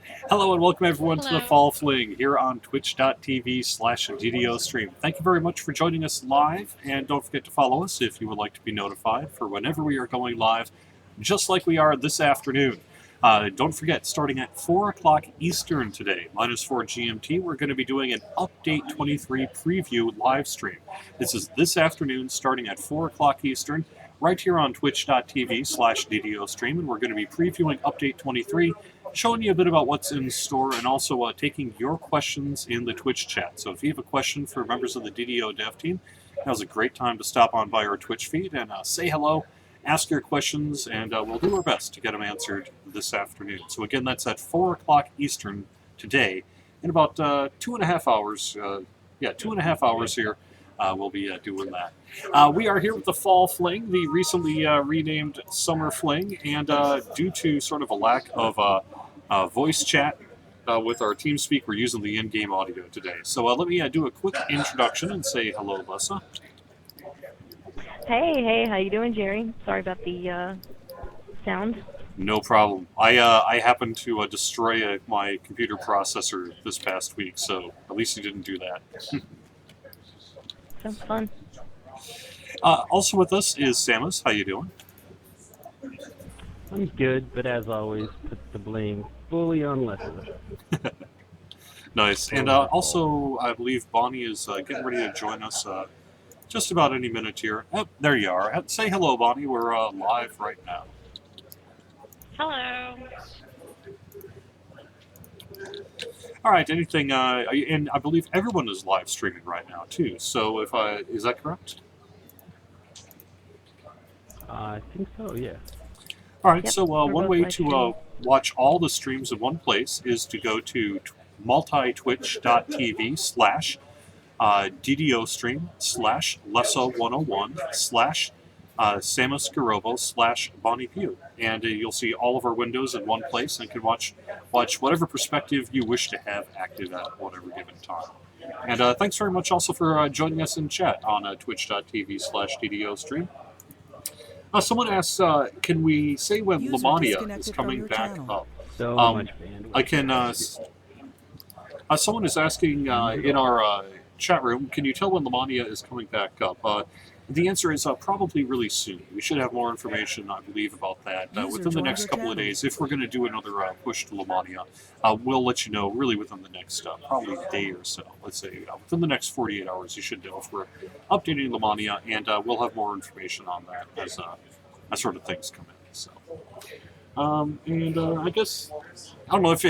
Hello and welcome everyone to the Hello. Fall Fling here on twitch.tv/GDO stream. Thank you very much for joining us live, and don't forget to follow us if you would like to be notified for whenever we are going live, just like we are this afternoon. Don't forget, starting at 4 o'clock Eastern today, -4 GMT, we're going to be doing an Update 23 preview live stream. This is this afternoon starting at 4 o'clock Eastern, right here on twitch.tv/DDO stream, and we're going to be previewing Update 23, showing you a bit about what's in store, and also taking your questions in the Twitch chat. So if you have a question for members of the DDO dev team, now's a great time to stop on by our Twitch feed and say hello, ask your questions, and we'll do our best to get them answered this afternoon. So again, that's at 4 o'clock Eastern today. In about 2.5 hours, 2.5 hours here, we'll be doing that. We are here with the Fall Fling, the recently renamed Summer Fling, and due to sort of a lack of voice chat with our TeamSpeak, we're using the in-game audio today. So let me do a quick introduction and say hello, Lessa. Hey, how you doing, Jerry? Sorry about the sound. No problem. I happened to destroy my computer processor this past week, so at least you didn't do that. Sounds fun. Also with us is Samus. How you doing? I'm good, but as always, put the blame fully on Lessa. Nice. And also, I believe Bonnie is getting ready to join us just about any minute here. Oh, there you are. Say hello, Bonnie. We're live right now. Hello. All right. Anything? And I believe everyone is live streaming right now too. So, if is that correct? I think so, yeah. All right. Yep, So, we're one both way live to streaming. watch all the streams in one place is to go to multitwitch.tv/ DDO stream / Lessa101 / Samus Garobo / Bonnie Pugh. And you'll see all of our windows in one place and can watch whatever perspective you wish to have active at whatever given time. And thanks very much also for joining us in chat on twitch.tv / DDO stream. Someone asks, can we say when User Lamania is disconnected from coming your back channel. up? So much bandwidth. I can. Someone is asking in our chat room, can you tell when Lamania is coming back up? The answer is probably really soon. We should have more information, I believe, about that User within the joined next your couple of channel. days. If we're going to do another push to Lamania, we'll let you know really within the next probably day or so. Let's say within the next 48 hours, you should know if we're updating Lamania, and we'll have more information on that as sort of things come in. So. I guess, I don't know if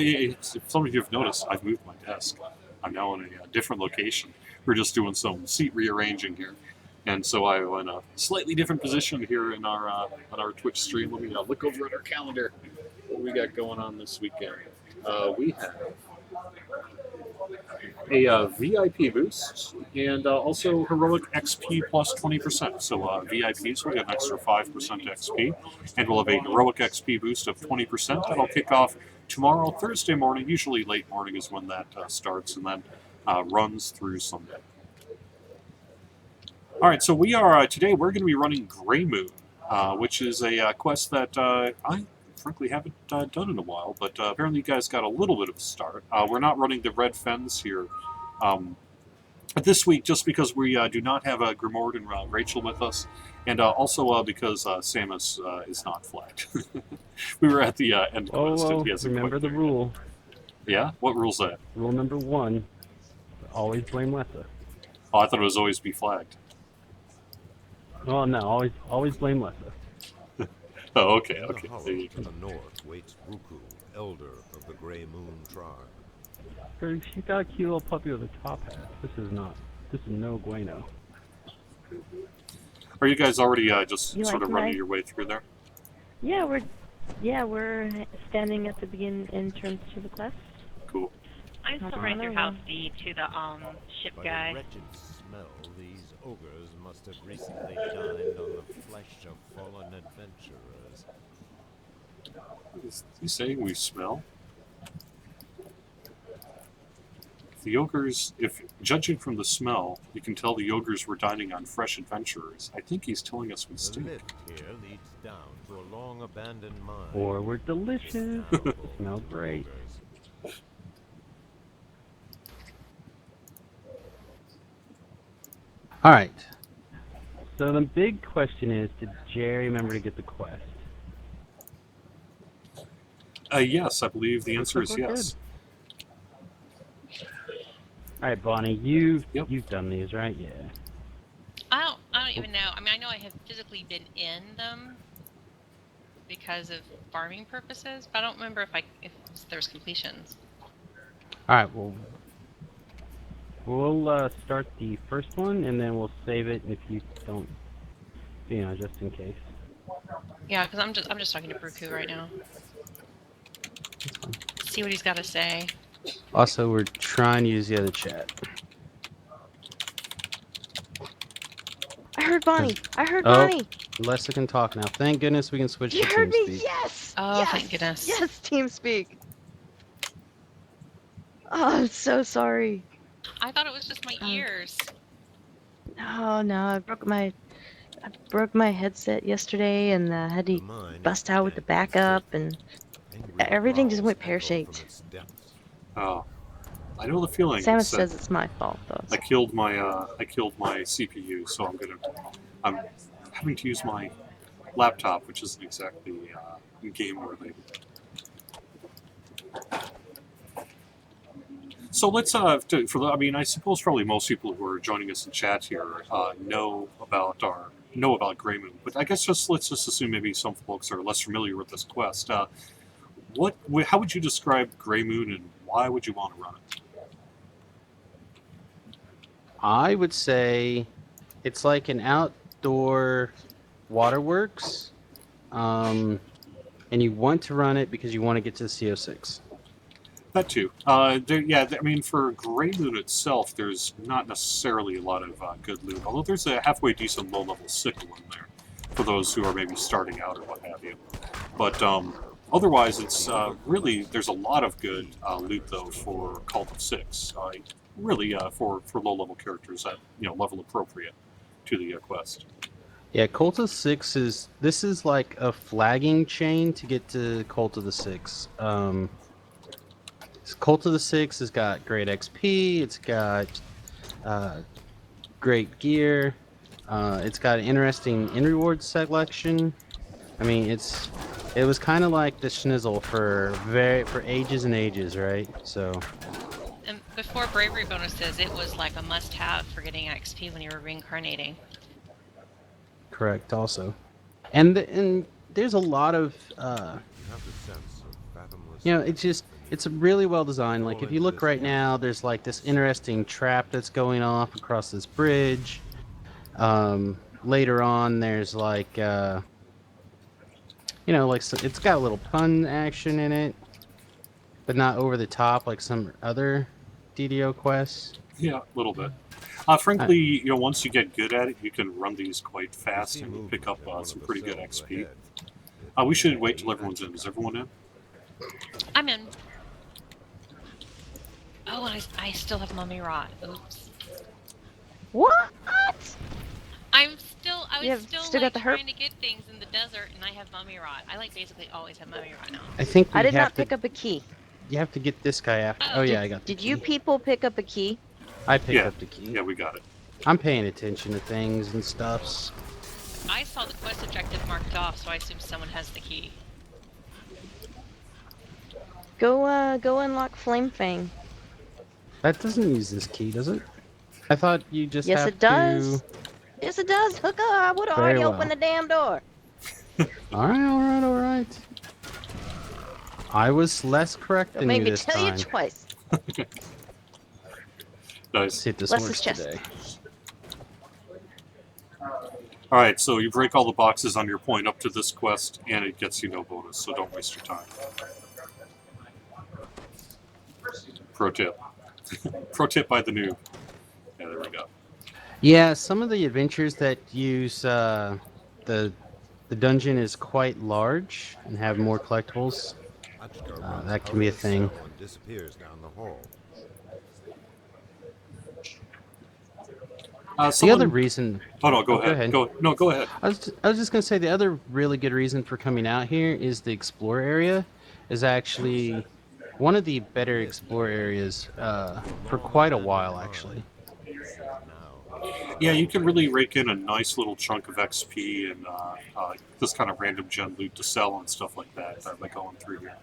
some of you have noticed, I've moved my desk. I'm now in a different location. We're just doing some seat rearranging here. And so I'm in a slightly different position here in our on our Twitch stream. Let me look over at our calendar. What we got going on this weekend? We have a VIP boost and also heroic XP plus 20%. So VIPs will get an extra 5% XP, and we'll have a heroic XP boost of 20%. That'll kick off tomorrow, Thursday morning. Usually late morning is when that starts, and then runs through Sunday. All right, so we are today. We're going to be running Greymoon, which is a quest that I frankly haven't done in a while, but apparently you guys got a little bit of a start. We're not running the Red Fens here this week just because we do not have Grimoire and Rachel with us, and also because Samus is not flagged. We were at the end quest. Oh, And he hasn't remember quite the there. rule. Yeah? What rule's that? Rule number 1, always blame Lessa. Oh, I thought it was always be flagged. Oh, no, always blame Lessa. Oh, okay, In okay. the hollow There you to go. the north waits Ruku, elder of the Greymoon tribe. She got a cute little puppy with a top hat. This is no Gueno. Are you guys already just You sort like of running my- your way through there? We're standing at the begin entrance to the quest. Cool. I'm still Okay. right through House D to the ship By guy. a wretched smell, these ogres must have recently dined on the flesh of fallen adventurers. Is he saying we smell? The ogres, if judging from the smell, you can tell the ogres were dining on fresh adventurers. I think he's telling us we The stink. lift here leads down to a long abandoned mine. Or we're delicious. Terrible Smells great. ogres. All right. So the big question is, did Jerry remember to get the quest? Yes, I believe the answer is Looks like we're yes. All right, Bonnie, you've Yep. done these, right? Yeah. I don't even know. I mean, I know I have physically been in them because of farming purposes, but I don't remember if there's completions. All right. Well, we'll start the first one, and then we'll save it. And if you don't, just in case. Yeah, because I'm just talking to Bruku right now. That's fine. See what he's got to say. Also, we're trying to use the other chat. I heard Bonnie. I heard Oh. Bonnie. Lessa can talk now. Thank goodness we can switch You to heard me? TeamSpeak. Yes. Oh, yes. thank goodness. Yes, TeamSpeak. Oh, I'm so sorry. I thought it was just my ears. No, I broke my headset yesterday, and had to The mine is bust out with the dank and backup, filthy. and Angry everything just growls went echo pear-shaped. from its depths. Oh, I know the feeling. Samus It's that says it's my fault, though. I killed my CPU, so I'm having to use my laptop, which isn't exactly game related. So let's I suppose probably most people who are joining us in chat here know about Greymoon, but I guess let's just assume maybe some folks are less familiar with this quest. How would you describe Greymoon, and why would you want to run it? I would say it's like an outdoor waterworks, and you want to run it because you want to get to the CO6. That too. For Greymoon itself, there's not necessarily a lot of good loot, although there's a halfway decent low-level sickle in there for those who are maybe starting out or what have you. But otherwise, it's really, there's a lot of good loot, though, for Cult of Six. For low-level characters at level appropriate to the quest. Yeah, Cult of Six is like a flagging chain to get to Cult of the Six. Cult of the Six has got great XP. It's got great gear. It's got an interesting in reward selection. I mean, it was kind of like the Schnizzle for ages and ages, right? So. And before bravery bonuses, it was like a must-have for getting XP when you were reincarnating. Correct. Also, and there's a lot of You have the sense of fathomless it's really well designed. Like if you look right now, there's like this interesting trap that's going off across this bridge. Later on, there's like it's got a little pun action in it, but not over the top like some other DDO quests. Yeah, a little bit. Frankly, once you get good at it, you can run these quite fast and pick up some pretty good XP. We should wait till everyone's in. Is everyone in? I'm in. Oh, and I still have mummy rot. Oops. What? I was still got the herp? trying to get things in the desert, and I have mummy rot. I basically always have mummy rot now. I think I did not pick up a key. You have to get this guy after. Oh yeah, I got the Did key. you people pick up a key? I picked up the key. Yeah, we got it. I'm paying attention to things and stuffs. I saw the quest objective marked off, so I assume someone has the key. Go unlock Flame Fang. That doesn't use this key, does it? I thought you just Yes, have it does. to... Yes, it does. Hooker, I would have Very already well. opened the damn door. All right. I was less correct Don't than make you me this tell time. you twice. Let's Nice. see if this Less works is chest. today. All right, so you break all the boxes on your point up to this quest, and it gets you no bonus, so don't waste your time. Pro tip. Pro tip by the noob. Yeah, there we go. Yeah, some of the adventures that use the dungeon is quite large and have more collectibles. That can be a thing. Disappears down the hall. The other reason... Oh, no, go ahead. Go ahead. I was just going to say the other really good reason for coming out here is the Explorer area is actually one of the better Explorer areas for quite a while, actually. Now Yeah, you can really rake in a nice little chunk of XP and this kind of random gem loot to sell and stuff like that by going through here.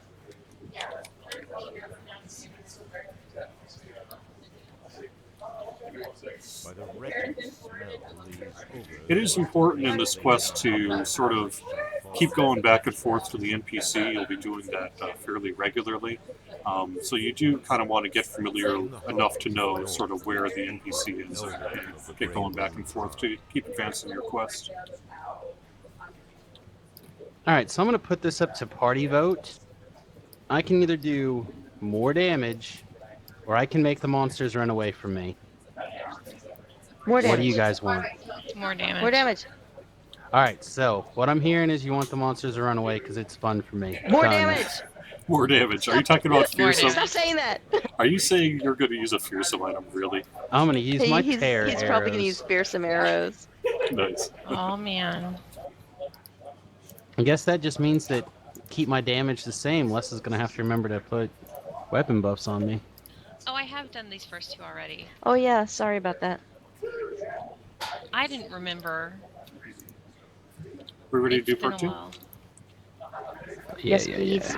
By the wretched smell, these ogres It is important in this quest to sort of keep going back and forth to the NPC. You'll be doing that fairly regularly. So you do kind of want to get familiar enough to know sort of where the NPC is and get going back and forth to keep advancing your quest. Alright, so I'm going to put this up to party vote. I can either do more damage, or I can make the monsters run away from me. More damage. What do you guys want? More damage. More damage. Alright, so what I'm hearing is you want the monsters to run away because it's fun for me. More Done. damage. More damage. Are you talking about More fearsome? Stop saying that. Are you saying you're going to use a fearsome item, really? I'm going to use my he's tear he's probably gonna arrows. use fearsome arrows. Nice. Oh man. I guess that just means that keep my damage the same. Les is going to have to remember to put weapon buffs on me. Oh, I have done these first two already. Oh yeah, sorry about that. I didn't remember. We're ready to It's do been part a 2? while. Yes, please.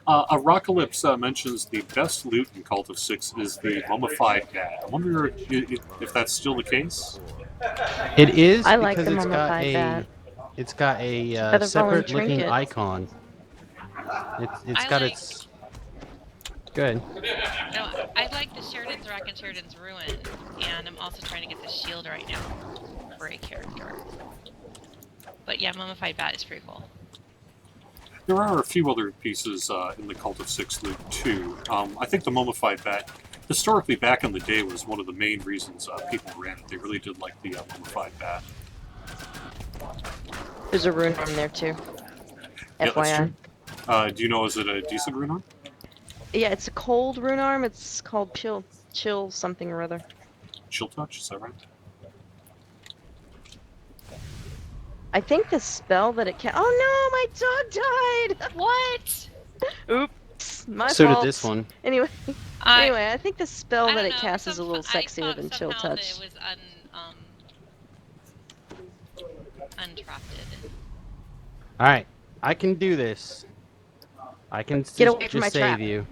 Arocalypse mentions the best loot in Cult of Six is the mummified bat. I wonder if that's still the case. It is I like because the it's got mummified a bat. it's got a Feather falling separate looking trinket. icon. It's I got like- its good. No, I like the Sheridan's Rock and Sheridan's Ruin, and I'm also trying to get the shield right now for a character. But yeah, Mummified Bat is pretty cool. There are a few other pieces in the Cult of Six loot too. I think the mummified bat, historically back in the day, was one of the main reasons people ran it. They really did like the mummified bat. There's a rune arm there too. Yeah, that's FYI. true. Do you know, is it a decent rune arm? Yeah, it's a cold rune arm. It's called chill something or other. Chill touch, is that right? I think the spell that it can. Oh no, my dog died. What? Oops, my So fault. did this one. Anyway, anyway, I think the spell I that don't it know, casts is a some- little I sexier thought than chill somehow that touch. It was untrapted. All right, I can do this. I can Get away from just my save trap. you.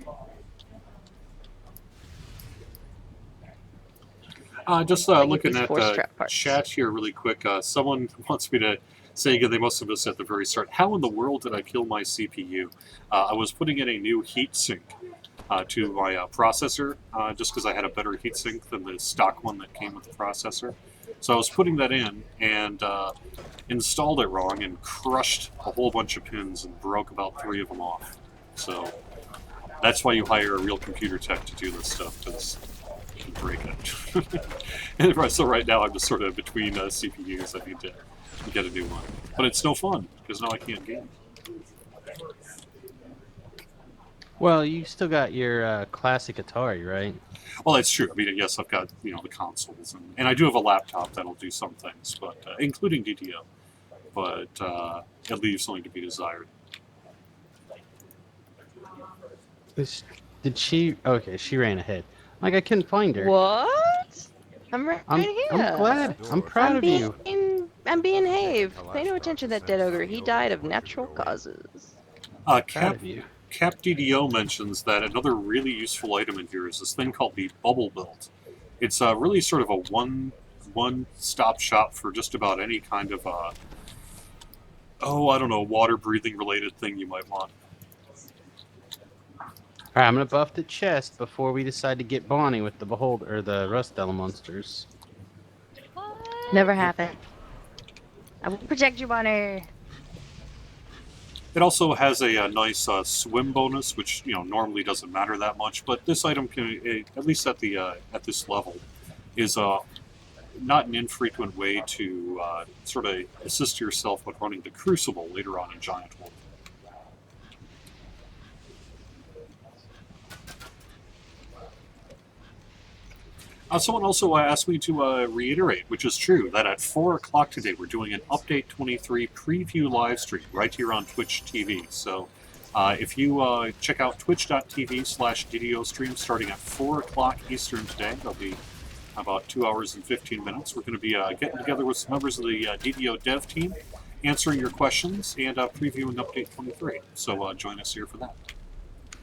Just I get looking these at force trap parts. chat here really quick. Someone wants me to say again, they must have missed at the very start. How in the world did I kill my CPU? I was putting in a new heatsink to my processor, just because I had a better heatsink than the stock one that came with the processor. So I was putting that in and installed it wrong and crushed a whole bunch of pins and broke about 3 of them off. So that's why you hire a real computer tech to do this stuff, because you can break it. And so right now I'm just sort of between CPUs. I need to get a new one. But it's no fun, because now I can't game. Well, you still got your classic Atari, right? Well, that's true. I mean, yes, I've got the consoles, and I do have a laptop that'll do some things, but including DDO. But it leaves something to be desired. Did she? Okay, she ran ahead. Like I couldn't find her. What? I'm right here. I'm glad. I'm proud of you. I'm being Have. Pay no attention to that dead ogre. He died of natural causes. Proud Cap of you. DDO mentions that another really useful item in here is this thing called the Bubble Build. It's really sort of a one-stop shop for just about any kind of I don't know, water-breathing related thing you might want. All right, I'm gonna buff the chest before we decide to get Bonnie with the the Rust Monsters. What? Never happened. I will protect you, Bonnie. It also has a nice swim bonus, which normally doesn't matter that much, but this item can, at least at this level, is not an infrequent way to sort of assist yourself with running the Crucible later on in Giant Wolf. Someone also asked me to reiterate, which is true, that at 4 o'clock today we're doing an Update 23 preview live stream right here on Twitch TV. So if you check out twitch.tv/DDO stream starting at 4 o'clock Eastern today, there'll be about 2 hours and 15 minutes. We're going to be getting together with some members of the DDO dev team, answering your questions, and previewing Update 23. So join us here for that.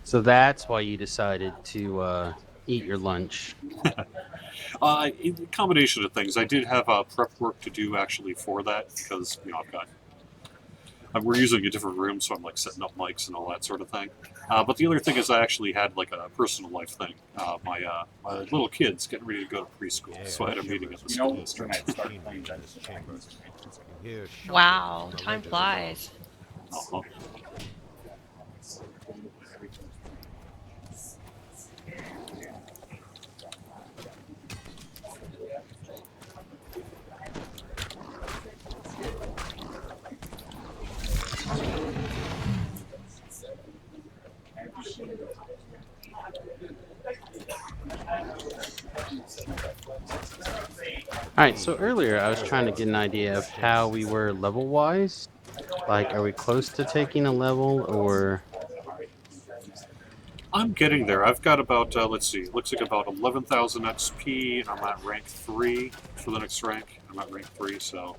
So that's why you decided to eat your lunch. A combination of things. I did have prep work to do actually for that because we're using a different room, so I'm like setting up mics and all that sort of thing. But the other thing is I actually had like a personal life thing. My little kid's getting ready to go to preschool, so I had a meeting at the school district. Wow, time flies. Uh-huh. Alright, so earlier I was trying to get an idea of how we were level-wise. Like, are we close to taking a level, or... I'm getting there. I've got about, let's see, looks like about 11,000 XP, and I'm at rank 3 for the next rank. I'm at rank 3, so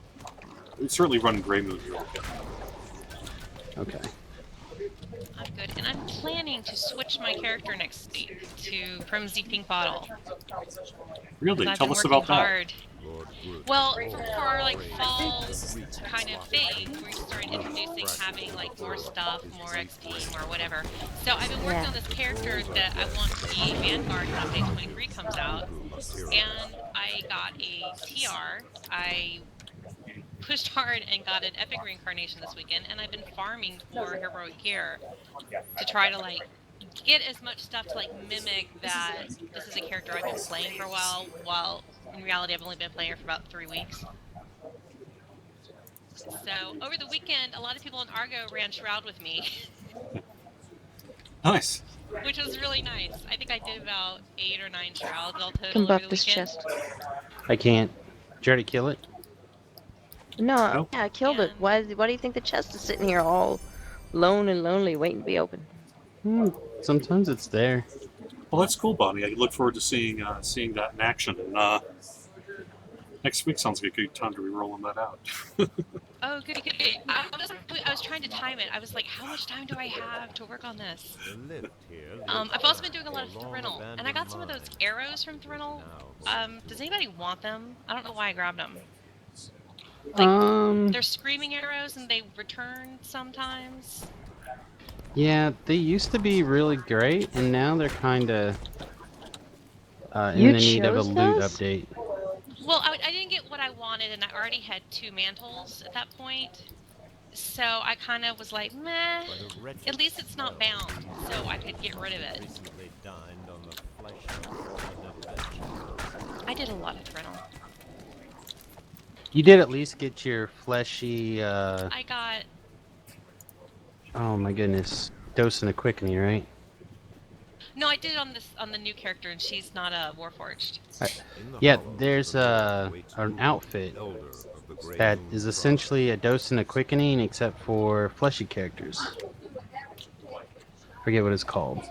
it's certainly running Greymoon here. Okay. I'm good, and I'm planning to switch my character next week from Z Pink Bottle. Really? I've Tell been us working about that. hard. Well, for our like fall kind of thing, we started introducing having like more stuff, more XP, more whatever. So I've been working on this character that I want to be a Vanguard when Update 23 comes out, and I got a TR. I pushed hard and got an epic reincarnation this weekend, and I've been farming for heroic gear to try to like get as much stuff to like mimic that this is a character I've been playing for a while in reality I've only been playing her for about 3 weeks. So over the weekend a lot of people in Argo ran Shroud with me. Nice. Which was really nice. I think I did about 8 or 9 Shrouds all total Can over buff the this weekend. chest. I can't. Did you already kill it? No, Nope. yeah, I killed it. Why do you think the chest is sitting here all lone and lonely waiting to be opened? Sometimes it's there. Well, that's cool, Bonnie. I look forward to seeing that in action. And next week sounds like a good time to be rolling that out. Oh, goody. I was trying to time it. I was like, how much time do I have to work on this? I've also been doing a lot of Thrinnel, and I got some of those arrows from Thrinnel. Does anybody want them? I don't know why I grabbed them. Like, they're screaming arrows, and they return sometimes. Yeah, they used to be really great, and now they're kind of in the need of a chose loot those? update. Well, I didn't get what I wanted, and I already had 2 mantles at that point. So I kind of was like, meh, at least it's not bound, so I could get rid of it. I did a lot of Thrinnel. You did at least get your fleshy, I got... oh my goodness, dosing a quickening, right? No, I did it on the new character, and she's not a Warforged. Yeah, there's an outfit that is essentially a dose and a quickening, except for fleshy characters. Forget what it's called.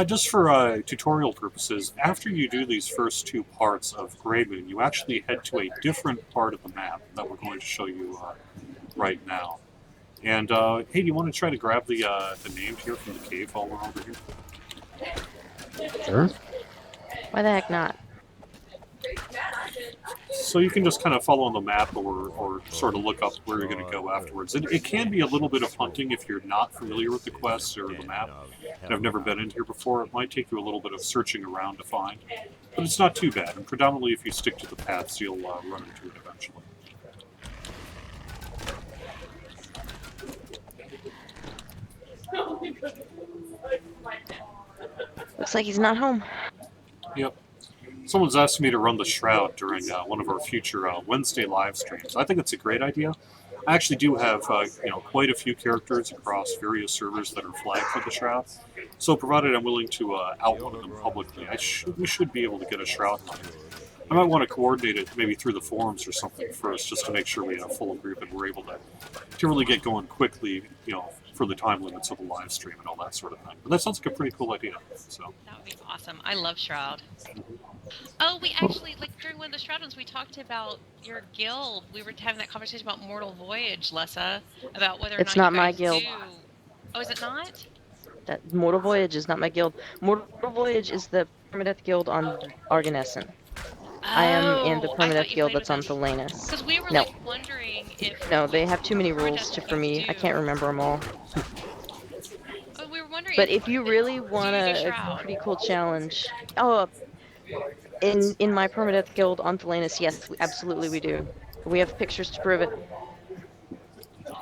Just for tutorial purposes, after you do these first 2 parts of Greymoon, you actually head to a different part of the map that we're going to show you right now. And hey, do you want to try to grab the name here from the cave while we're over here? Sure. Why the heck not? So you can just kind of follow on the map or sort of look up where you're going to go afterwards. It can be a little bit of hunting if you're not familiar with the quests or the map and have never been in here before. It might take you a little bit of searching around to find, but it's not too bad. And predominantly if you stick to the paths, you'll run into it eventually. Looks like he's not home. Yep. Someone's asked me to run the Shroud during one of our future Wednesday live streams. I think it's a great idea. I actually do have quite a few characters across various servers that are flagged for the Shroud. So provided I'm willing to outrun them publicly, we should be able to get a Shroud run. I might want to coordinate it maybe through the forums or something first, just to make sure we have a full group and we're able to really get going quickly, for the time limits of the live stream and all that sort of thing. But that sounds like a pretty cool idea. So That would be awesome. I love Shroud. Oh, we actually, like, during one of the Shroud ones, we talked about your guild. We were having that conversation about Mortal Voyage, Lessa, about whether or It's not you not my guys guild. do. Oh, is it not? That Mortal Voyage is not my guild. Mortal Voyage is the permadeath guild on Arganessen. I am in the Oh, I thought permadeath you guild played with that's on them. Thalanus. Because we were, No, like, wondering if no, they you, have too for many permadeath, rules if for you me. I can't do. remember them all. Oh, we were wondering But if you really do want you do a Shroud? pretty cool challenge, oh, in my permadeath guild on Thalanus, yes, absolutely we do. We have pictures to prove it.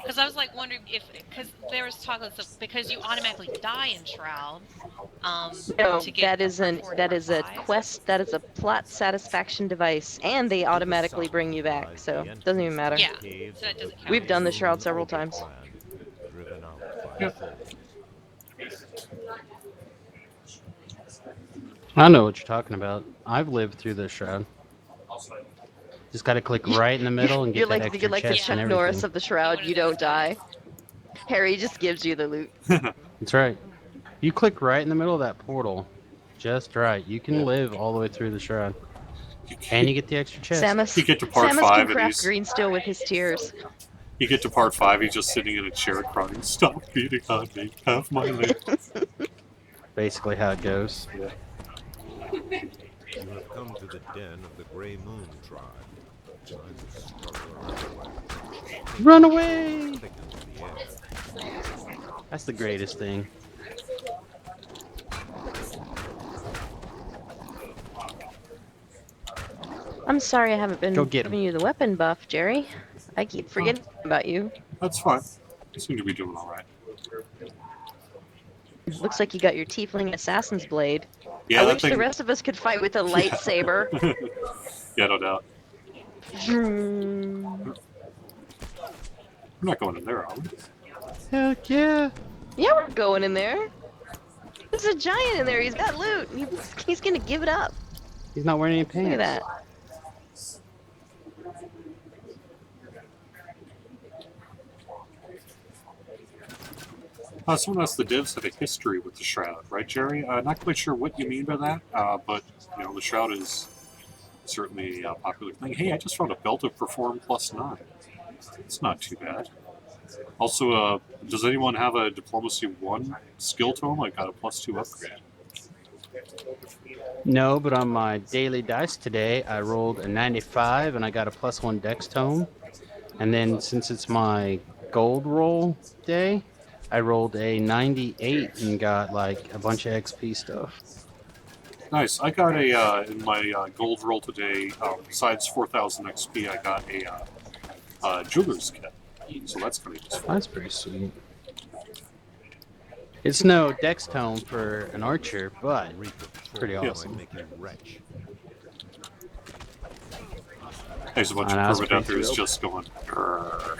Because I was, like, wondering if, because there was talk of, because you automatically die in Shroud, No, to get that is part 4 and that part is a 5. quest. That is a plot satisfaction device, and they automatically bring you back. So doesn't even matter. Yeah, so that doesn't count. We've done the Shroud several times. Driven out by Yep. foes. I know what you're talking about. I've lived through the Shroud. Just gotta click right in the middle and get You're that like extra the chest Chuck and Norris everything. of the Shroud. one You of those don't die. Harry just gives you the loot. That's right. You click right in the middle of that portal, just right. You can live all the way through the Shroud, and you get the extra chest. Samus, You get to part Samus 5 can and craft he's green steel with his tears. you get to part 5, he's just sitting in a chair crying, "Stop beating on me, have my lead." Basically how it goes. Yeah. You have come to the den of the Greymoon tribe. Signs of struggle everywhere. Run away! Thickens the air. That's the greatest thing. I'm sorry I haven't been Go get giving you the weapon buff, Jerry. I keep forgetting about you. That's fine. You seem to be doing alright. Looks like you got your tiefling assassin's blade. Yeah, I that wish thing. the rest of us could fight with a lightsaber. Yeah, no doubt. Hmm. We're not going in there, are we? Heck yeah! Yeah, we're going in there. There's a giant in there. He's got loot. He's gonna give it up. He's not wearing any pants. Look at that. Someone asked the devs have a history with the Shroud, right, Jerry? Not quite sure what you mean by that, but you know the Shroud is certainly a popular thing. Hey, I just found a belt of Perform +9. It's not too bad. Also, does anyone have a Diplomacy 1 skill tome? I got a +2 upgrade. No, but on my daily dice today, I rolled a 95 and I got a +1 dex tome. And then since it's my gold roll day, I rolled a 98 and got like a bunch of XP stuff. Nice. I got a in my gold roll today. Besides 4,000 XP, I got a jeweler's kit. So that's pretty useful. That's pretty sweet. It's no dex tome for an archer, but pretty awesome. Make you wretch. There's a bunch I know, of that's pretty permadeathers thrilled. just going. "Grrr."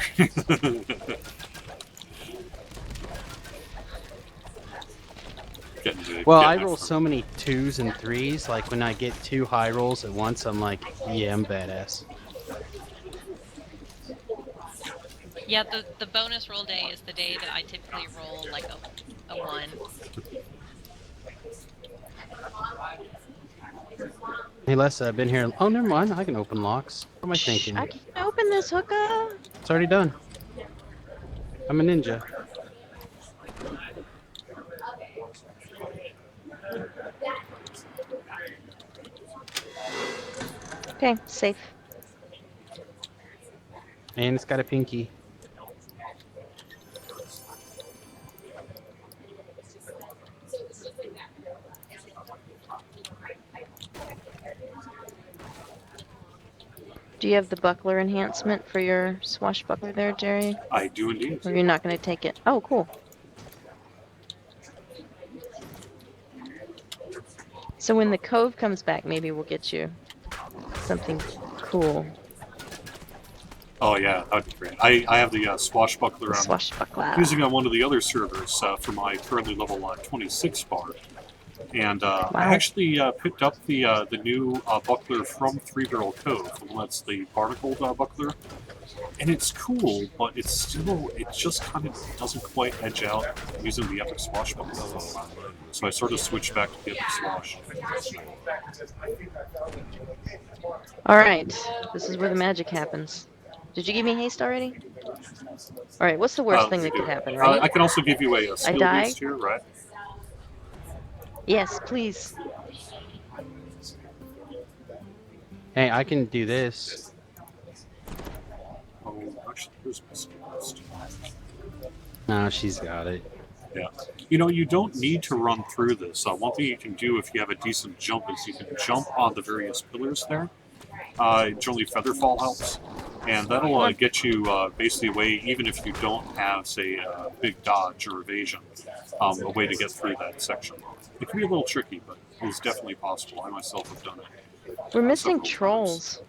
Well, I roll so many 2s and 3s. Like when I get 2 high rolls at once, I'm like, yeah, I'm badass. Yeah, the bonus roll day is the day that I typically roll like a 1. Hey, Les, I've been here. Oh, never mind. I can open locks. What am I thinking? I can open this hookah. It's already done. I'm a ninja. Okay, safe. And it's got a pinky. Do you have the buckler enhancement for your swashbuckler there, Jerry? I do indeed. Or you're not going to take it? Oh, cool. So when the cove comes back, maybe we'll get you something cool. Oh yeah, that'd be great. I have the swashbuckler. The I'm swashbuckler. using on one of the other servers for my currently level 26 bar. And I actually picked up the new buckler from Three Barrel Cove, and that's the barnacled buckler. And it's cool, but it just kind of doesn't quite edge out using the Epic Swashbuckler. So I sort of switched back to the Epic Swash. Alright, this is where the magic happens. Did you give me haste already? Alright, what's the worst thing that could happen, right? I can also give you a skill die? boost here, right? Yes, please. Hey, I can do this. Oh, actually, here's my skill boost. No, she's got it. Yeah. You know, you don't need to run through this. One thing you can do if you have a decent jump is you can jump on the various pillars there. Generally, Featherfall helps. And that'll get you basically away, even if you don't have, say, a big dodge or evasion, a way to get through that section. It can be a little tricky, but it's definitely possible. I myself have done it. We're missing trolls.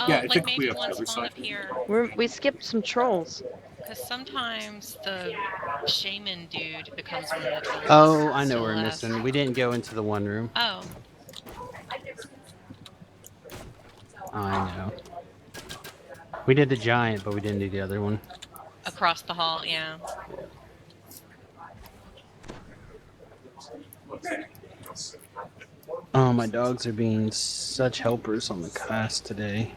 Oh, Yeah, I like think maybe we have one the other spawn side. up here. We skipped some trolls. Because sometimes the shaman dude becomes one of the trolls. Oh, I know to we're the left. missing. We didn't go into the one room. Oh, I know. We did the giant, but we didn't do the other one. across the hall, yeah. Oh, my dogs are being such helpers on the cast today.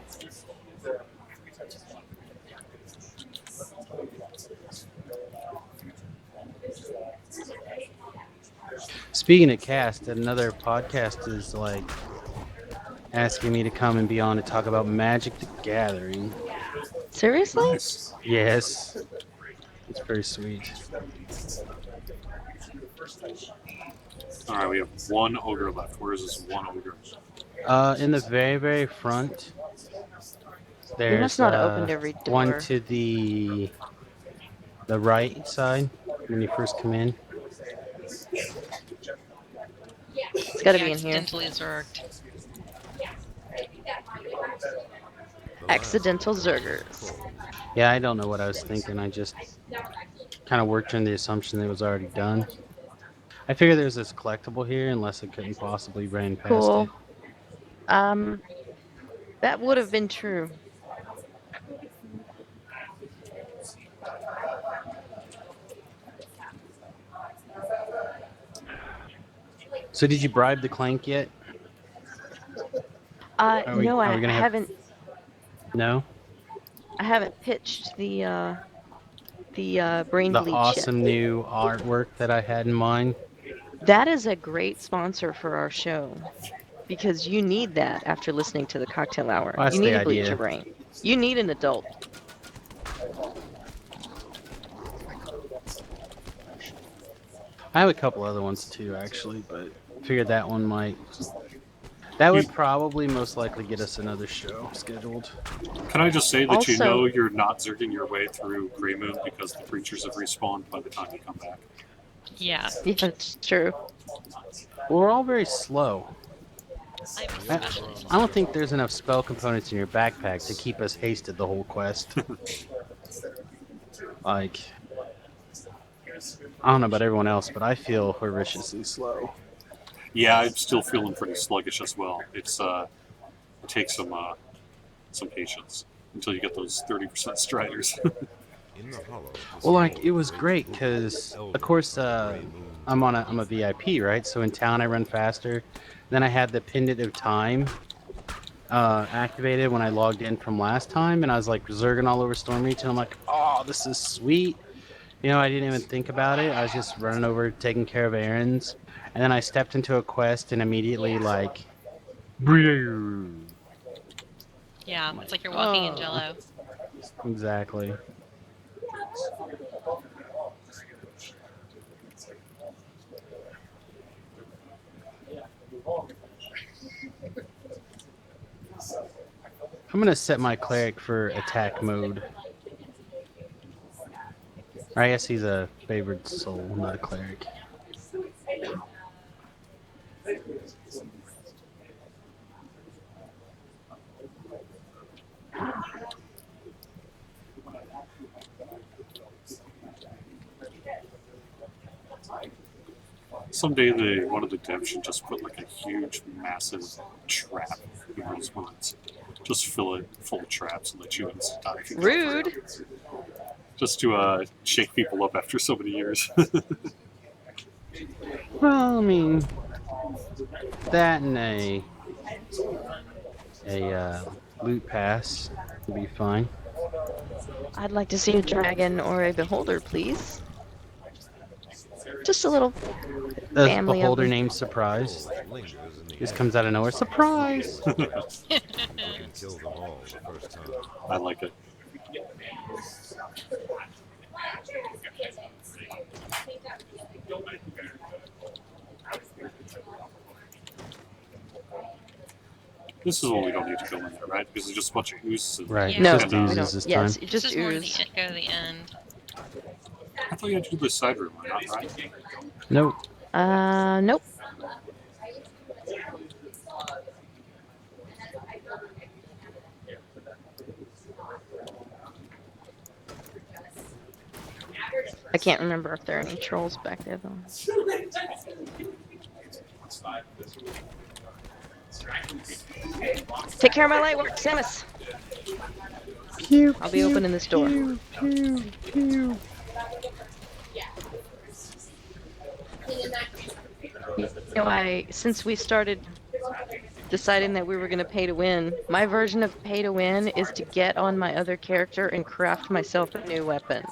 Speaking of cast, another podcast is like asking me to come and be on to talk about Magic the Gathering. Seriously? Nice. Yes. It's very sweet. Alright, we have one ogre left. Where is this one ogre? In the very, very front, there's must not have opened every one door. to the right side when you first come in. It's gotta be in here. Accidentally zerged. Accidental Zergers. Yeah, I don't know what I was thinking. I just kind of worked on the assumption that it was already done. I figured there's this collectible here, unless it couldn't possibly ran past Cool. it. That would have been true. So did you bribe the Clank yet? Are we No, I gonna have- haven't. No? I haven't pitched the brain The bleach awesome yet. new artwork that I had in mind? That is a great sponsor for our show, because you need that after listening to the Cocktail Hour. Well, that's you need the to bleach idea. your brain. You need an adult. I have a couple other ones too, actually, but I figured that one might. That would probably most likely get us another show scheduled. Can I just say that you Also- know you're not zerging your way through Greymoon because the creatures have respawned by the time you come back? Yeah. Yeah, it's true. Well, we're all very slow. I'm I, especially I don't think there's enough spell components in your backpack to keep us hasted the whole quest. Like, I don't know about everyone else, but I feel horribly slow. Yeah, I'm still feeling pretty sluggish as well. It takes some patience until you get those 30% striders. In the hollow, Well, like, it was great because, of course, I'm a VIP, right? So in town I run faster. Then I had the Pendant of Time activated when I logged in from last time, and I was like zerging all over Stormreach, and I'm like, oh, this is sweet. You know, I didn't even think about it. I was just running over, taking care of errands, and then I stepped into a quest and immediately like, Yeah, it's like you're walking in Oh. Jello. exactly. I'm gonna set my cleric for attack mode. Or I guess he's a favored soul, not a cleric. Someday one of the devs should just put like a huge, massive trap in those ones. Just fill it full of traps and let you instant die. If you Rude. Just to shake people up after so many years. Well, I mean, that and a loot pass would be fine. I'd like to see a dragon or a beholder, please. Just a little The family of beholder them. named Surprise Fall lingers in the just air. comes out of nowhere. Surprise! You can kill them all the first time. I like it. This is when we don't need to go in there, right? Because it's just a bunch of oozes. Right, Yeah. No, just we oozes don't. this Yes, time. it This just is more to ooze. go to the end. I thought you had to do the side room, not right? Nope. Nope. I can't remember if there are any trolls back there, though. Take care of my light work, Samus. Pew, I'll be opening this door. pew, pew, pew. You know, since we started deciding that we were going to pay to win, my version of pay to win is to get on my other character and craft myself a new weapon.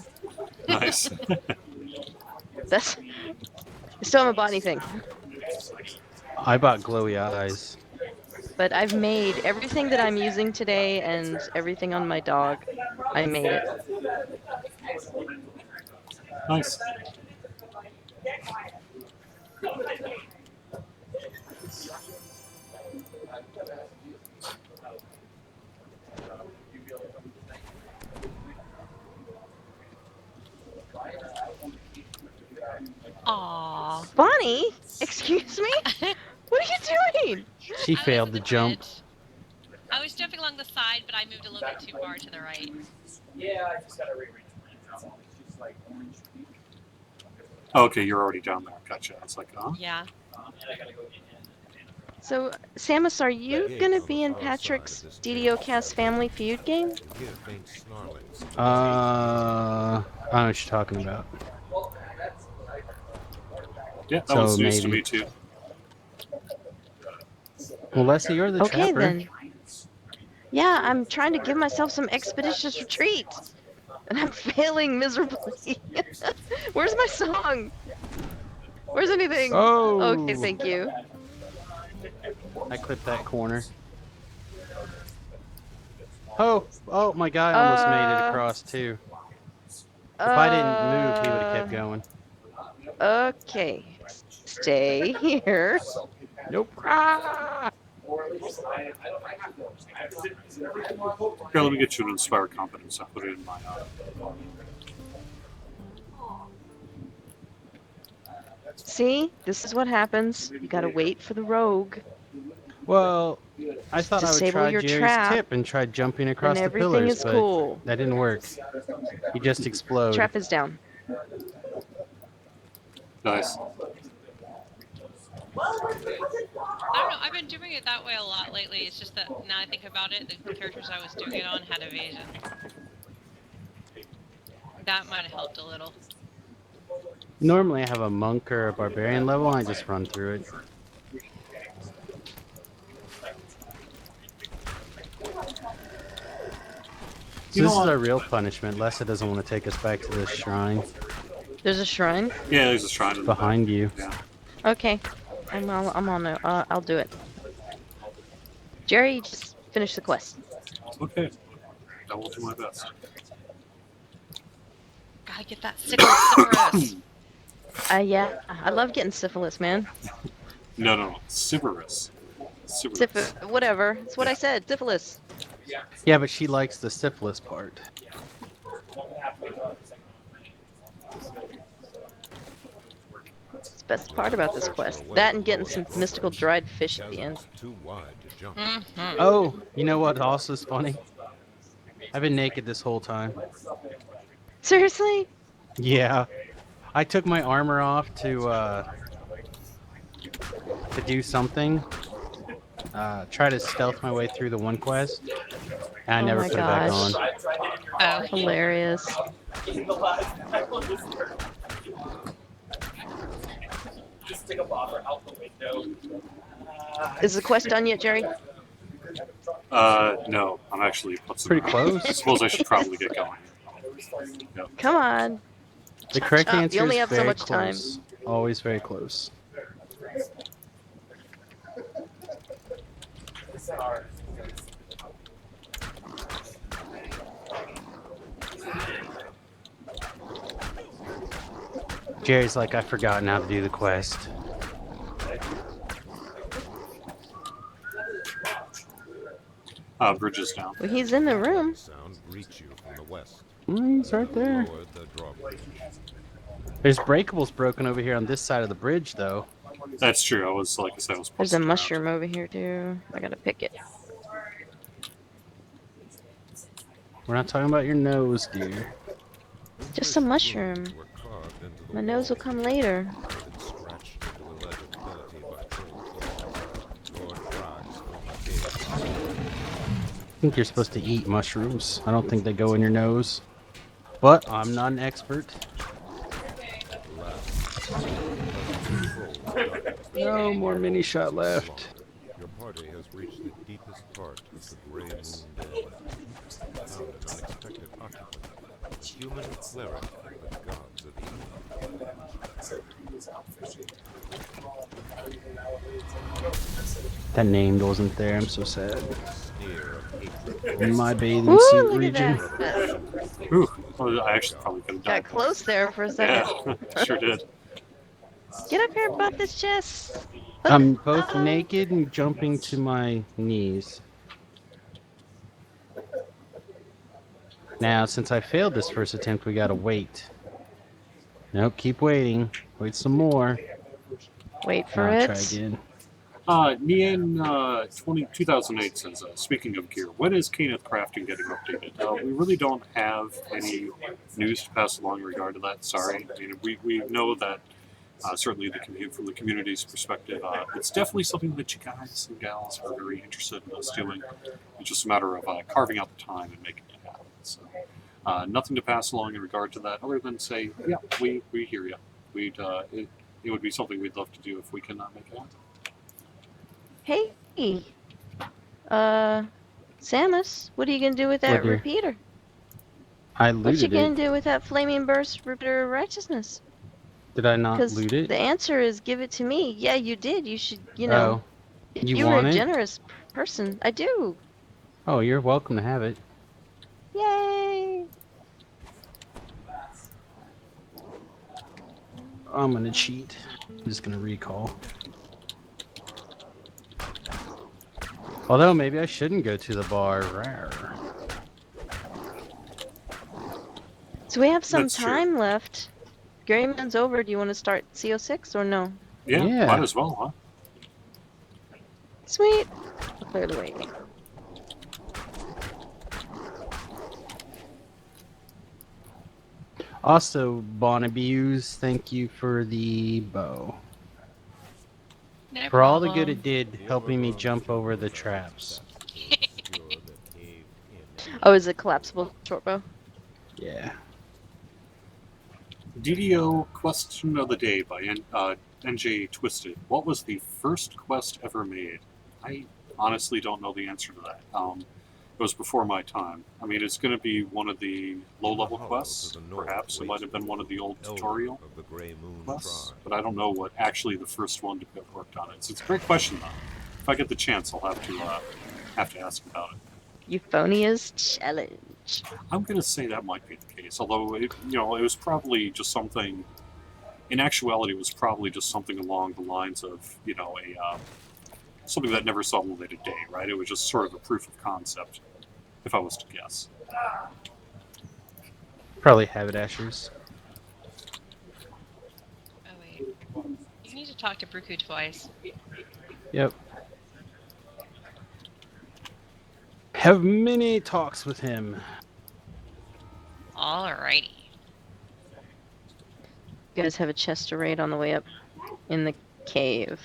Nice. That's I still haven't bought anything, I bought glowy eyes. but I've made everything that I'm using today and everything on my dog. I made it. Nice. Aww. Bonnie, excuse me? What are you doing? She I was failed in the the jump. bridge. I was jumping along the side, but I moved a little bit too far to the right. Oh, okay, you're already down there. Gotcha. It's like, huh? Yeah. So, Samus, are you Gate gonna on be the in far Patrick's side of this DDO Cast Family Feud game? Hear faint snarlings. I don't know what you're talking about. Yeah, that So was news to maybe. me too. Well, Leslie, you're the Okay, trapper. then. Yeah, I'm trying to give myself some expeditious retreat, and I'm failing miserably. Where's my song? Where's anything? Oh! Okay, thank you. I clipped that corner. Oh, my guy almost made it across too. If I didn't move, he would have kept going. Okay, stay here. Nope. Ah! Here, let me get you an Inspire Confidence. I'll put it in my See, this is what happens. You gotta wait for the rogue. Well, I thought I would Disable try your Jerry's trap, tip and try jumping across and the everything pillars, is but cool. that didn't work. He just exploded. Trap is down. Nice. I don't know. I've been doing it that way a lot lately. It's just that now I think about it, the characters I was doing it on had evasion. That might have helped a little. Normally I have a monk or a barbarian level, and I just run through it. So this is our real punishment. Lessa doesn't want to take us back to this shrine. There's a shrine? Yeah, there's a shrine in the Behind you. Yeah. Okay. I'm on it. I'll do it. Jerry, just finish the quest. Okay. I will do my best. Gotta get that syphilis. Yeah, I love getting syphilis, man. No. Syphilis. Syphilis. Whatever. It's what I said. Syphilis. Yeah, but she likes the syphilis part. It's the best part about this quest. That and getting some mystical dried fish at the end. Too wide to jump. Mm-hmm. Oh, you know what also is funny? I've been naked this whole time. Seriously? Yeah. I took my armor off to do something. try to stealth my way through the one quest, and I Oh never my put it back gosh. on. Oh, Hilarious. Is the quest done yet, Jerry? No, I'm actually putzing Pretty around. close. I suppose I should probably get going. Yep. Come on. The Chop, correct chop. answer You only is have so very much time. close. Always very close. Jerry's like, I've forgotten how to do the quest. Bridge is down. Well, he's in the room. Sound reach you from the west. He's right there. Lowered the drawbridge. There's breakables broken over here on this side of the bridge, though. That's true. I was, like I said, I was There's a putzing around. mushroom over here, too. I gotta pick it. We're not talking about your nose, dear. Just a mushroom. Were carved into the My nose will wall. come later. Been scratched into illegibility by cold claws. Lord frogs from the cave. I think you're supposed to eat mushrooms. I don't think they go in your nose. But I'm not an expert. No more mini shot left. Your party has reached the deepest part of the Greymoon Den. Found an unexpected occupant, a human cleric of the gods of evil. That name wasn't there. I'm so sad. Sneer of hatred. In my bathing Woo, suit look at region. that. Ooh, well, I actually probably could have done Got close there for a second. Yeah, sure did. Get up here, butt this chest. I'm both naked and jumping to my knees. Now, since I failed this first attempt, we gotta wait. Nope, keep waiting. Wait some more. Wait for I'll it. try again. Nian 2008 says, speaking of gear, when is Kenneth Crafting getting updated? We really don't have any news to pass along in regard to that. Sorry. I mean, we know that certainly from the community's perspective, it's definitely something that you guys and gals are very interested in us doing. It's just a matter of carving out the time and making it happen. So, nothing to pass along in regard to that, other than say, yeah, we hear you. It would be something we'd love to do if we can make it happen. Hey. Samus, what are you gonna do with that What, dear? repeater? I What you looted gonna it. do with that flaming burst repeater of righteousness? Did I not Because loot it? the answer is give it to me. Yeah, you did. You should, you know. Oh. You were want a it? generous person. I do. Oh, you're welcome to have it. Yay! I'm gonna cheat. I'm just gonna recall. Although, maybe I shouldn't go to the bar. Rawr. So we have some That's true. time left. Greymon's over. Do you want to start CO6 or no? Yeah, might as well, huh? Sweet. I'll clear the way. Also, Bonabuse, thank you for the bow. no For all the good problem. it did helping me jump over the traps. Oh, is it collapsible short bow? Yeah. DDO question of the day by NJ Twisted. What was the first quest ever made? I honestly don't know the answer to that. It was before my time. I mean, it's going to be one of the low-level quests, perhaps. It might have been one of the old tutorial Of the Greymoon quests, tribe. but I don't know what actually the first one to have worked on it. So it's a great question, though. If I get the chance, I'll have to ask about it. Euphonia's challenge. I'm going to say that might be the case, although it was probably just something. In actuality, it was probably just something along the lines of something that never saw the light of day, right? It was just sort of a proof of concept, if I was to guess. Probably haberdashers. Oh wait. You need to talk to Bruku twice. Yep. Have many talks with him. Alrighty. You guys have a chest to raid on the way up in the cave.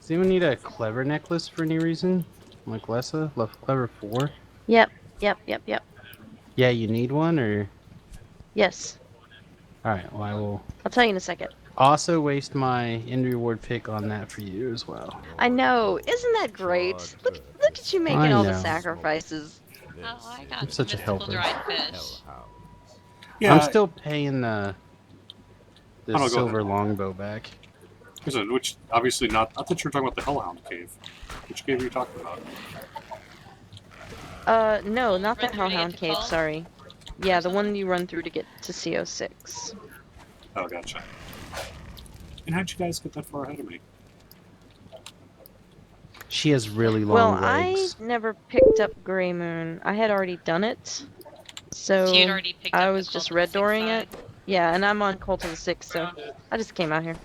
Does anyone need a clever necklace for any reason? Like Lessa? Left clever 4? Yep. Yeah, you need one, or? Yes. Alright, well, I will I'll tell you in a second. also waste my end reward pick on that for you as well. I know. Isn't that great? Look at you making I all the know. sacrifices. Oh, I got I'm the such a mystical helper. dried fish. Yeah, I'm still paying the Oh, no, go silver ahead. longbow back. which obviously not. I thought you were talking about the Hellhound Cave. Which cave are you talking about? No, not the Run through to get Hellhound to Cave, Fall? sorry. Yeah, the one you run through to get to CO6. Oh, gotcha. And how'd you guys get that far ahead of me? She has really Well, long legs. I never picked up Greymoon. I had already done it. So you'd already picked up I the was Cult just of the red Six dooring side. it. Yeah, and I'm on Cult of the Six, so I just came out here.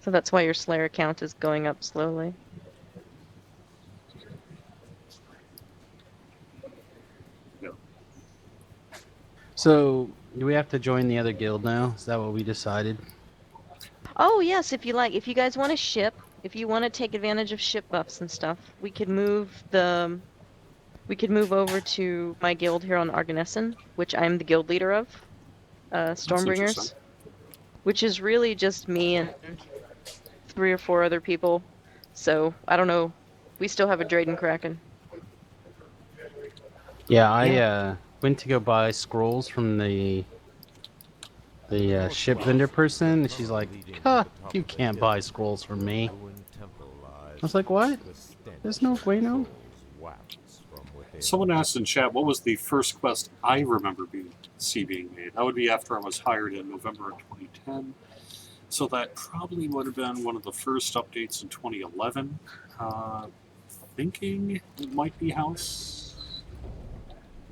So that's why your Slayer count is going up slowly. So, do we have to join the other guild now? Is that what we decided? Oh yes, if you like, if you guys want to ship, if you want to take advantage of ship buffs and stuff, we could move over to my guild here on Arganessen, which I'm the guild leader of, That's Stormbringers, interesting. which is really just me and 3 or 4 other people. So I don't know. We still have a Drayden Kraken. Yeah, I went to go buy scrolls from the ship vendor person, and she's like, "Huh, you can't buy scrolls from me." I was like, "What? There's no Waning." Someone asked in chat, what was the first quest I remember being made? That would be after I was hired in November of 2010. So that probably would have been one of the first updates in 2011. Thinking it might be House.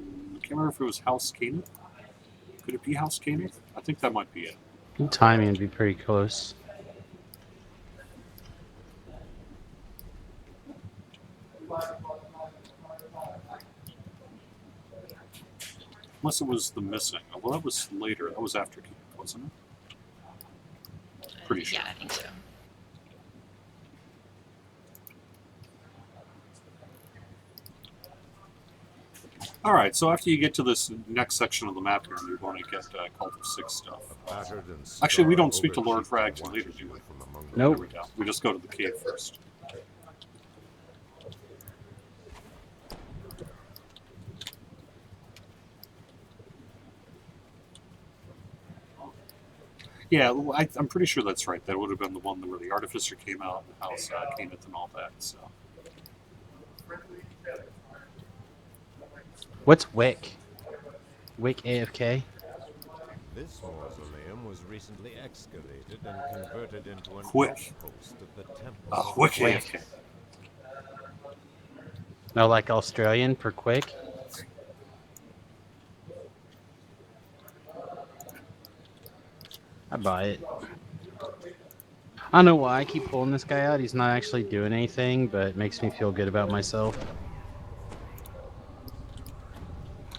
I can't remember if it was House Canaan. Could it be House Canaan? I think that might be it. The timing would be pretty close. Unless it was the missing. Well, that was later. That was after Canaan, wasn't it? Pretty sure. Yeah, I think so. All right, so after you get to this next section of the map here, you're going to get Cult of Six stuff. Actually, we don't speak to Lord Frag till later, do we? Nope. There we go. We just go to the cave first. Yeah, I'm pretty sure that's right. That would have been the one where the Artificer came out and House Caneth and all that. So. What's Wick? Wick AFK? This mausoleum was recently excavated and converted into an Quick. outpost of the temple. Quick Quick. AFK. No, like Australian for quick? I buy it. I don't know why I keep pulling this guy out. He's not actually doing anything, but it makes me feel good about myself.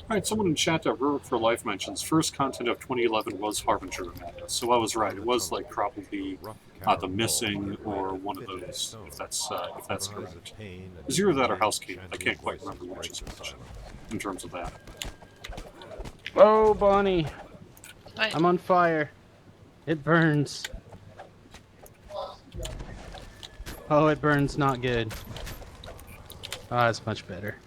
All right, someone in chat, Rurik for Life mentions first content of 2011 was Harbinger of Madness. So I was right. It was like probably the missing or one of those, if that's correct. It's either that or House King. I can't quite remember which is which in terms of that. Oh, Bonnie! What? I'm on fire. It burns. Oh, it burns not good. Oh, that's much better.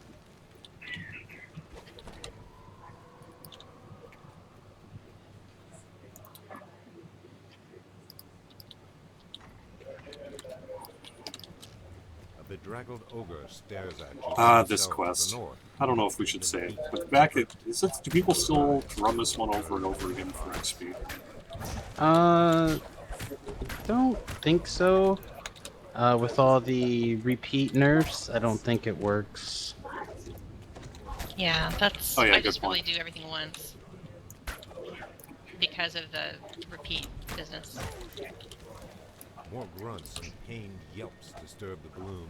A bedraggled ogre stares at you. from the This south of quest. the north. I don't know if we should say it, but back at do people still run this one over and over again for XP? Don't think so. With all the repeat nerfs, I don't think it works. Yeah, that's. Oh, yeah, I good just really point. do everything once because of the repeat business. More grunts and pained yelps disturb the gloom,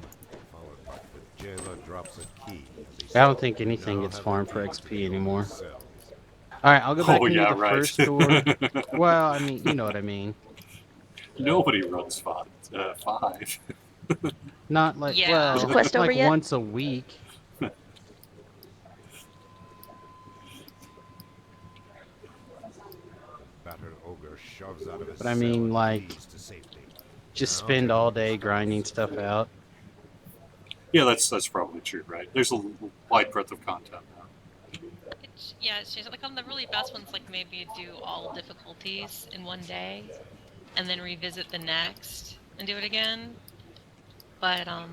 followed by the jailer drops a key. as he I don't says, think "You anything now gets have farmed the for key XP to the anymore. cells." All right, I'll go back Oh, into yeah, the right. first door. Well, I mean, you know what I mean. Nobody runs five. Not like, Yeah. Is the well, quest over like yet? once a week. Battered ogre shoves out of his But I cell mean, and like, flees to safety. just Now spend all everyone day stops grinding for stuff food. out. Yeah, that's probably true, right? There's a wide breadth of content now. It's just like on the really best ones, like maybe do all difficulties in one day, and then revisit the next and do it again. But I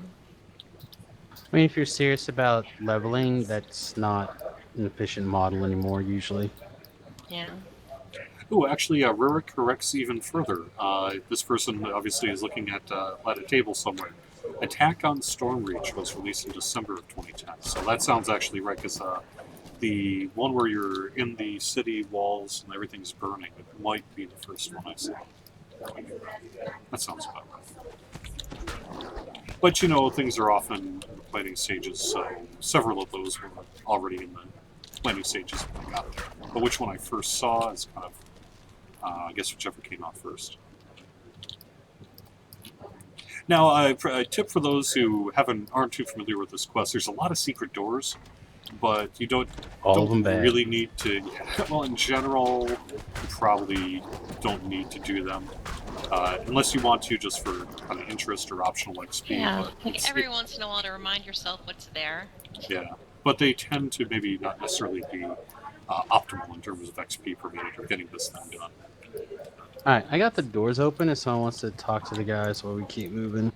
mean, if you're serious about leveling, that's not an efficient model anymore, usually. yeah. Oh, actually, Rurik corrects even further. This person obviously is looking at a table somewhere. Attack on Stormreach was released in December of 2010, so that sounds actually right, because the one where you're in the city walls and everything's burning, it might be the first one I saw. That sounds about right. But you know, things are often in the planning stages, so several of those were already in the planning stages when I got there. But which one I first saw is kind of, I guess, whichever came out first. Now, a tip for those who aren't too familiar with this quest: there's a lot of secret doors, but you don't All of them bad. really need to. Well, in general, you probably don't need to do them unless you want to, just for kind of interest or optional XP. Yeah. But Like every once in a while to remind yourself what's there. yeah, but they tend to maybe not necessarily be optimal in terms of XP per minute or getting this thing done. Alright, I got the doors open if someone wants to talk to the guys while we keep moving.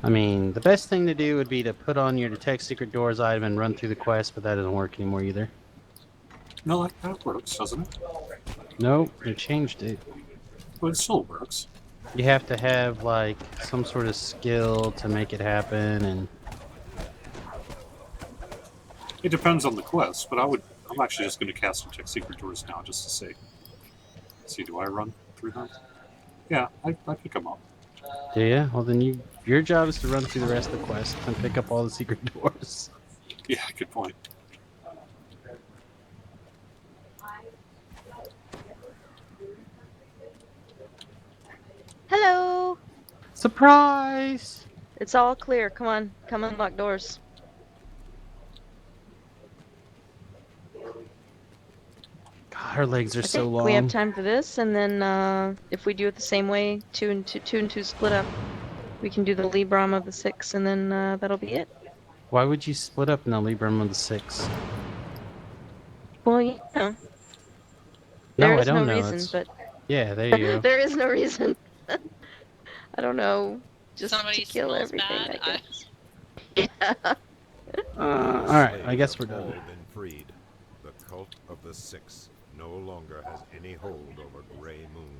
I mean, the best thing to do would be to put on your Detect Secret Doors item and run through the quest, but that doesn't work anymore either. No, that works, doesn't it? Nope, they changed it. But it still works. You have to have, like, some sort of skill to make it happen, and... It depends on the quest, but I'm actually just going to cast and check secret doors now just to see. See, do I run through them? Yeah, I pick them up. Do ya? Well, then your job is to run through the rest of the quest and pick up all the secret doors. Yeah, good point. Hello! Surprise! It's all clear. Come on. Come unlock doors. God, her legs are I so think long. we have time for this, and then if we do it the same way, two and two split up, we can do the Libram of the 6, and then that'll be it. Why would you split up in the Libram of the 6? Well, you know. No, There I is don't no know. reason, but Yeah, there you go. there is no reason. I don't know. Just Somebody to kill smells everything, bad. I guess. Yeah. Alright, I guess we're Slaves have done. all been freed. The cult of the Six no longer has any hold over Greymoon.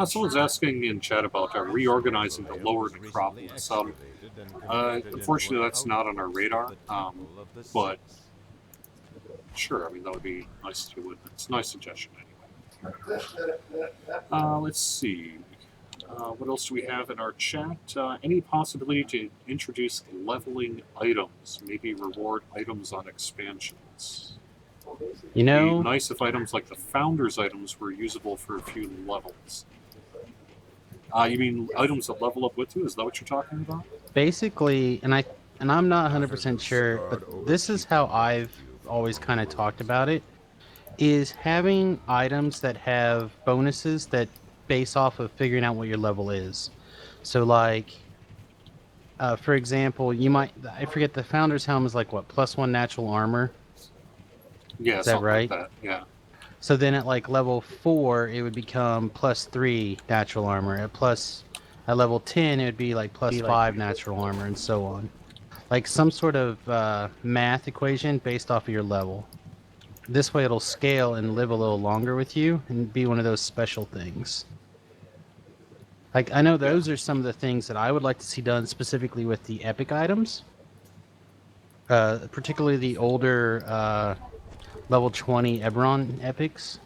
Someone's asking in chat about reorganizing the lower necropolis. Unfortunately, that's not on our radar, but sure, I mean, that would be nice to do. It's a nice suggestion anyway. Let's see. What else do we have in our chat? Any possibility to introduce leveling items? Maybe reward items on expansions? You It'd be know, nice if items like the Founder's items were usable for a few levels. You mean items that level up with you? Is that what you're talking about? basically, and I'm not 100% sure, but this is how I've always kind of talked about it, is having items that have bonuses that base off of figuring out what your level is. So like, for example, I forget, the Founder's Helm is like what, +1 natural armor? Yeah, Is that something right? like that. Yeah. So then at like level 4, it would become +3 natural armor. At level 10, it would be like +5 natural armor, and so on. Like some sort of math equation based off of your level. This way it'll scale and live a little longer with you and be one of those special things. Like, I know those are some of the things that I would like to see done specifically with the epic items. Particularly the older level 20 Eberron epics.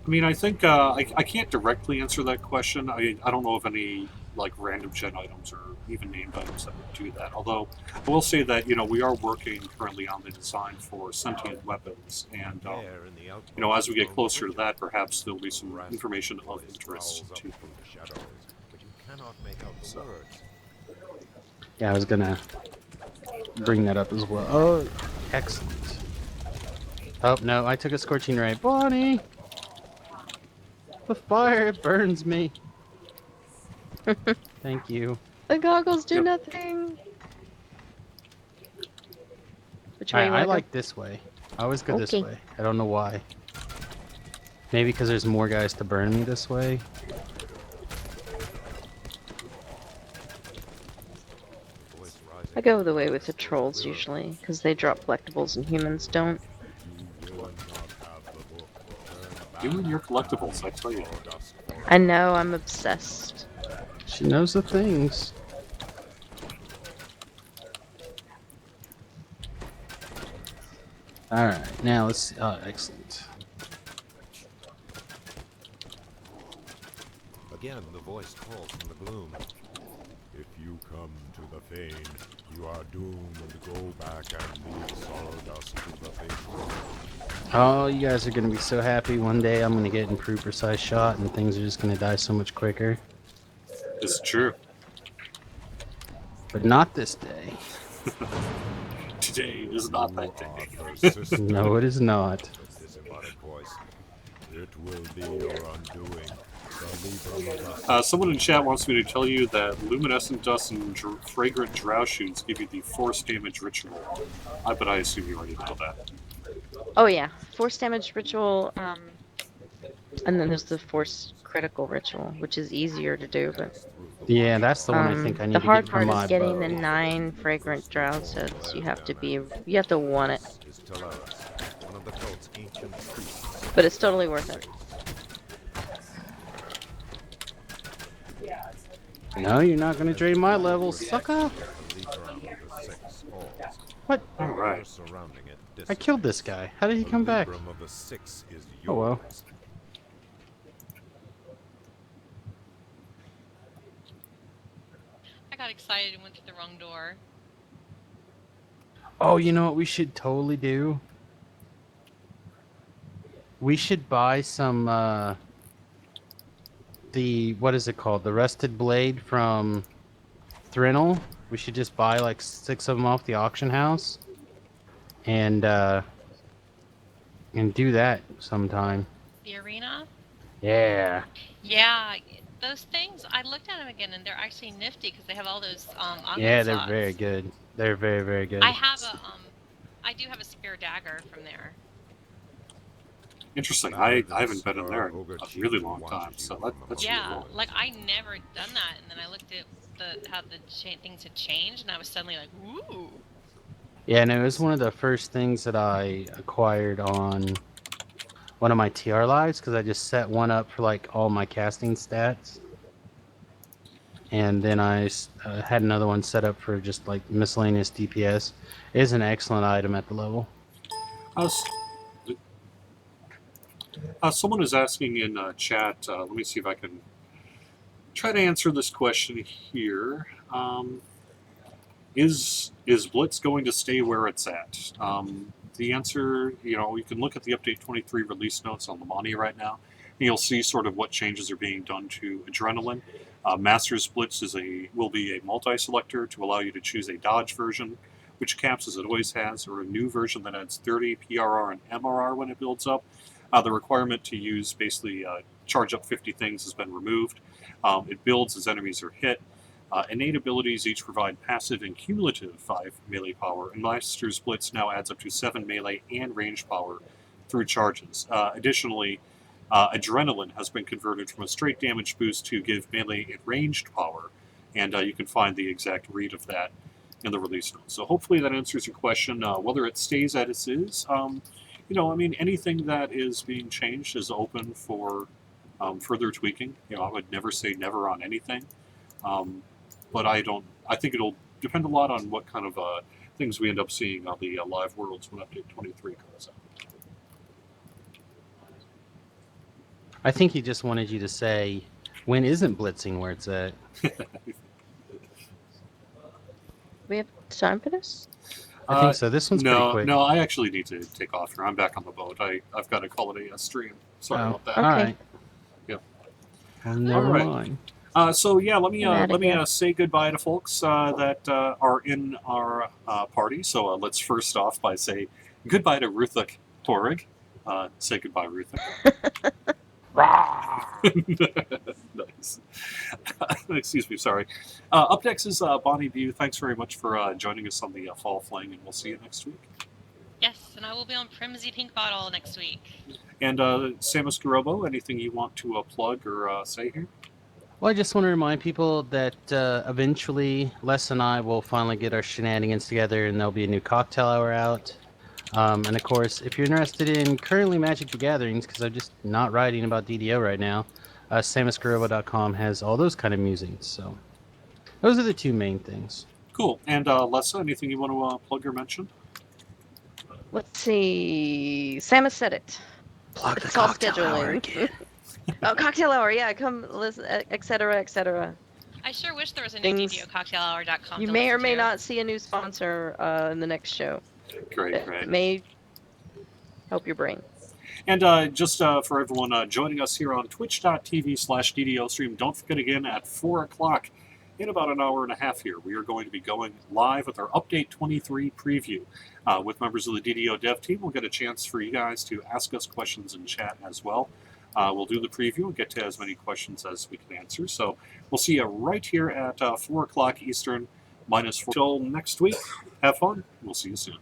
I mean, I think I can't directly answer that question. I don't know of any like random gen items or even named items that would do that. Although I will say that we are working currently on the design for sentient weapons, and There in the as we outpost get along the closer to ridge, that, perhaps there'll be the some rasping information of voice interest growls up to from the shadows, but you cannot make out the words. Yeah, I was gonna bring that up as well. Oh, excellent. Oh, no, I took a scorching ray. Bonnie! The fire, it burns me. Thank you. The goggles do Yep. nothing. Which way you I want to like this way. I always go this Okay. way. I don't know why. Maybe because there's more guys to burn me this way. Voice rising I go the from way the with the dust is trolls clearer. usually, because they drop collectibles and humans don't. You will not have the book. Turn you back. and your collectibles. I tell you. Sawdust I forever. know, I'm obsessed. She knows the things. Alright, now let's see. Oh, excellent. Again, the voice calls from the gloom. If you come to the Fane, you are doomed. Go back and leave sawdust to the faithful. Oh, you guys are gonna be so happy one day I'm gonna get improved precise shot and things are just gonna die so much quicker. This is true. But not this day. Today is not that You are day. persistent. No, it is not. The disembodied voice. It will be your undoing. The Libram of dust. Someone in chat wants me to tell you that luminescent dust and fragrant drow shoots give you the force damage ritual. But I assume you already know that. Oh yeah, force damage ritual, and then there's the force critical ritual, which is easier to do, but Yeah, that's the one I think I need the to hard get for part is my getting bow. the 9 fragrant drow heads. You have to want it, This is Teleras, one of the cult's ancient priests. but it's totally worth it. No, you're not gonna drain my level, sucker! The Libram of the Six falls. What? All right. Surrounding it, I killed this guy. How did he come back? The Libram of the Six is Oh, well. yours. I got excited and went to the wrong door. Oh, you know what we should totally do? We should buy some, what is it called? The Rusted Blade from Thrinnell. We should just buy like 6 of them off the auction house. And do that sometime. The arena? Yeah. Yeah, those things, I looked at them again and they're actually nifty because they have all those Yeah, they're slots. very good. They're very, very good. I do have a spare dagger from there. Interesting. I haven't been in there in a really long time, so that's really Yeah, cool. like I never done that, and then I looked at how the things had changed, and I was suddenly like, ooh. Yeah, no, it was one of the first things that I acquired on one of my TR lives because I just set one up for like all my casting stats. And then I had another one set up for just like miscellaneous DPS. It is an excellent item at the level. Someone is asking in chat, let me see if I can try to answer this question here. Is Blitz going to stay where it's at? The answer, you can look at the Update 23 release notes on Lamani right now, and you'll see sort of what changes are being done to Adrenaline. Master's Blitz will be a multi-selector to allow you to choose a dodge version, which caps as it always has, or a new version that adds 30 PRR and MRR when it builds up. The requirement to use basically charge up 50 things has been removed. It builds as enemies are hit. Innate abilities each provide passive and cumulative 5 melee power, and Master's Blitz now adds up to 7 melee and range power through charges. Additionally, Adrenaline has been converted from a straight damage boost to give melee and ranged power, and you can find the exact read of that in the release notes. So hopefully that answers your question. Whether it stays as it is, anything that is being changed is open for further tweaking. I would never say never on anything. But I think it'll depend a lot on what kind of things we end up seeing on the live worlds when Update 23 comes out. I think he just wanted you to say, when isn't blitzing where it's at? We have time for this? I think so. This one's pretty No, quick. no, I actually need to take off here. I'm back on the boat. I've got to call it a stream. Sorry Oh, about that. all Okay. right. Yep. Well, never right. mind. So yeah, let me I'm outta here. say goodbye to folks that are in our party. So let's first off by say goodbye to Ruthik Torig. Say goodbye, Ruthik. Nice. Excuse me, sorry. Up next is Bonnie View. Thanks very much for joining us on the Fall Fling, and we'll see you next week. Yes, and I will be on Primsy Pink Bottle next week. And Samus Garobo, anything you want to plug or say here? Well, I just want to remind people that eventually Les and I will finally get our shenanigans together, and there'll be a new cocktail hour out. And of course, if you're interested in currently Magic the Gatherings, because I'm just not writing about DDO right now, samusgarobo.com has all those kind of musings. So those are the two main things. Cool. And Lessa, anything you want to plug or mention? Let's see. Samus said it. Plug It's all scheduling. Oh, cocktail hour. Yeah, come listen, etc., etc. I sure wish there was a new Things- DDOcocktailhour.com. You to may or listen may to. not see a new sponsor in the next show. Great, It great. may help your brain. And just for everyone joining us here on twitch.tv/DDO stream, don't forget again at 4 o'clock in about an hour and a half here, we are going to be going live with our Update 23 preview. With members of the DDO dev team, we'll get a chance for you guys to ask us questions in chat as well. We'll do the preview and get to as many questions as we can answer. So we'll see you right here at 4 o'clock Eastern, -4. Till next week, have fun. We'll see you soon.